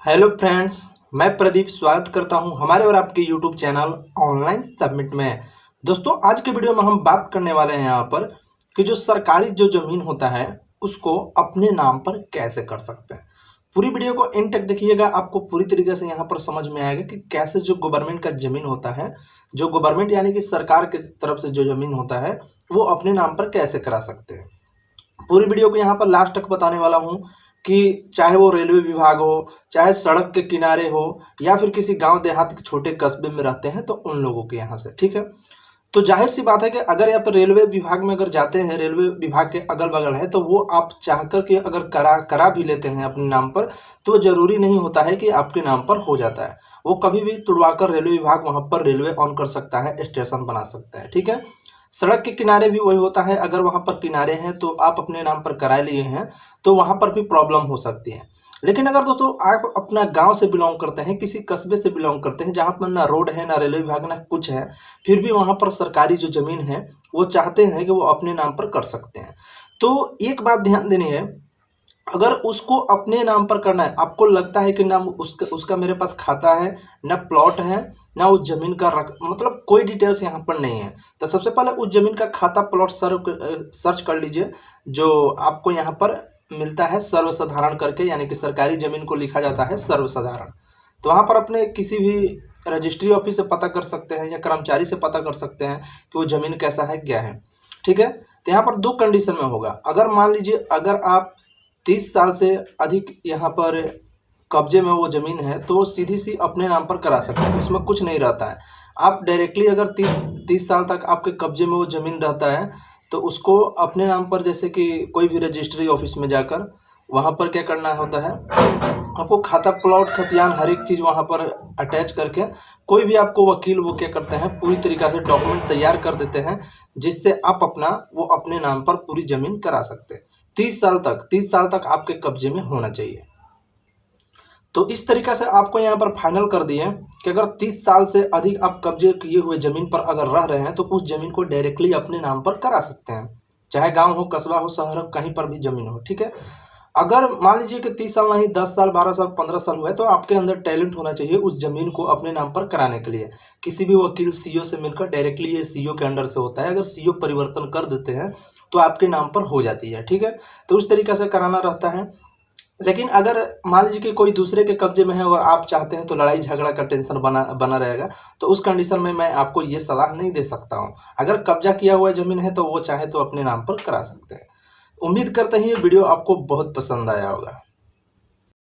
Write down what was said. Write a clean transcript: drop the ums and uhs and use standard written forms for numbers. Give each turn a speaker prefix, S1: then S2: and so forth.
S1: Hello friends, मैं प्रदीप स्वागत करता हूं हमारे और आपके यूट्यूब चैनल ऑनलाइन सबमिट में। दोस्तों, आज के वीडियो में हम बात करने वाले हैं यहाँ पर कि जो सरकारी जो ज़मीन होता है उसको अपने नाम पर कैसे कर सकते हैं। पूरी वीडियो को एंड तक देखिएगा, आपको पूरी तरीके से यहाँ पर समझ में आएगा कि कैसे जो गवर्नमेंट का ज़मीन होता है, जो गवर्नमेंट यानी कि सरकार की तरफ से जो ज़मीन होता है वो अपने नाम पर कैसे करा सकते हैं। पूरी वीडियो को यहाँ पर लास्ट तक बताने वाला हूँ कि चाहे वो रेलवे विभाग हो, चाहे सड़क के किनारे हो, या फिर किसी गांव देहात के छोटे कस्बे में रहते हैं तो उन लोगों के यहाँ से, ठीक है। तो जाहिर सी बात है कि अगर यहाँ पर रेलवे विभाग में अगर जाते हैं, रेलवे विभाग के अगल बगल है, तो वो आप चाह कर के अगर करा करा भी लेते हैं अपने नाम पर, तो जरूरी नहीं होता है कि आपके नाम पर हो जाता है। वो कभी भी तुड़वाकर रेलवे विभाग वहां पर रेलवे ऑन कर सकता है, स्टेशन बना सकता है, ठीक है। सड़क के किनारे भी वही होता है, अगर वहां पर किनारे हैं तो आप अपने नाम पर करा लिए हैं तो वहां पर भी प्रॉब्लम हो सकती है। लेकिन अगर दोस्तों आप अपना गांव से बिलोंग करते हैं, किसी कस्बे से बिलोंग करते हैं जहां पर ना रोड है, ना रेलवे विभाग, ना कुछ है, फिर भी वहां पर सरकारी जो जमीन है वो चाहते हैं कि वो अपने नाम पर कर सकते हैं। तो एक बात ध्यान देनी है, अगर उसको अपने नाम पर करना है, आपको लगता है कि ना उसका उसका मेरे पास खाता है, ना प्लॉट है, ना उस जमीन का मतलब कोई डिटेल्स यहाँ पर नहीं है, तो सबसे पहले उस जमीन का खाता प्लॉट सर्च कर लीजिए। जो आपको यहाँ पर मिलता है सर्वसाधारण करके, यानी कि सरकारी जमीन को लिखा जाता है सर्वसाधारण। तो वहाँ पर अपने किसी भी रजिस्ट्री ऑफिस से पता कर सकते हैं या कर्मचारी से पता कर सकते हैं कि वो जमीन कैसा है, क्या है, ठीक है। तो यहाँ पर दो कंडीशन में होगा। अगर मान लीजिए अगर आप 30 साल से अधिक यहाँ पर कब्जे में वो ज़मीन है तो वो सीधी सी अपने नाम पर करा सकते हैं, उसमें कुछ नहीं रहता है। आप डायरेक्टली अगर 30 साल तक आपके कब्जे में वो ज़मीन रहता है तो उसको अपने नाम पर, जैसे कि कोई भी रजिस्ट्री ऑफिस में जाकर वहाँ पर क्या करना होता है, आपको खाता प्लॉट खतियान हर एक चीज़ वहाँ पर अटैच करके कोई भी आपको वकील वो क्या करते हैं, पूरी तरीक़ा से डॉक्यूमेंट तैयार कर देते हैं, जिससे आप अपना वो अपने नाम पर पूरी ज़मीन करा सकते हैं। 30 साल तक आपके कब्जे में होना चाहिए। तो इस तरीक़ा से आपको यहाँ पर फाइनल कर दिए कि अगर 30 साल से अधिक आप कब्जे किए हुए ज़मीन पर अगर रह रहे हैं तो उस ज़मीन को डायरेक्टली अपने नाम पर करा सकते हैं, चाहे गांव हो, कस्बा हो, शहर हो, कहीं पर भी ज़मीन हो, ठीक है। अगर मान लीजिए कि 30 साल नहीं, 10 साल, 12 साल, 15 साल हुए, तो आपके अंदर टैलेंट होना चाहिए उस ज़मीन को अपने नाम पर कराने के लिए। किसी भी वकील, सीईओ से मिलकर डायरेक्टली, ये सीईओ के अंडर से होता है, अगर सीईओ परिवर्तन कर देते हैं तो आपके नाम पर हो जाती है, ठीक है। तो उस तरीक़े से कराना रहता है। लेकिन अगर मान लीजिए कि कोई दूसरे के कब्जे में है और आप चाहते हैं तो लड़ाई झगड़ा का टेंशन बना बना रहेगा, तो उस कंडीशन में मैं आपको ये सलाह नहीं दे सकता हूँ। अगर कब्जा किया हुआ ज़मीन है तो वो चाहे तो अपने नाम पर करा सकते हैं। उम्मीद करते हैं ये वीडियो आपको बहुत पसंद आया होगा।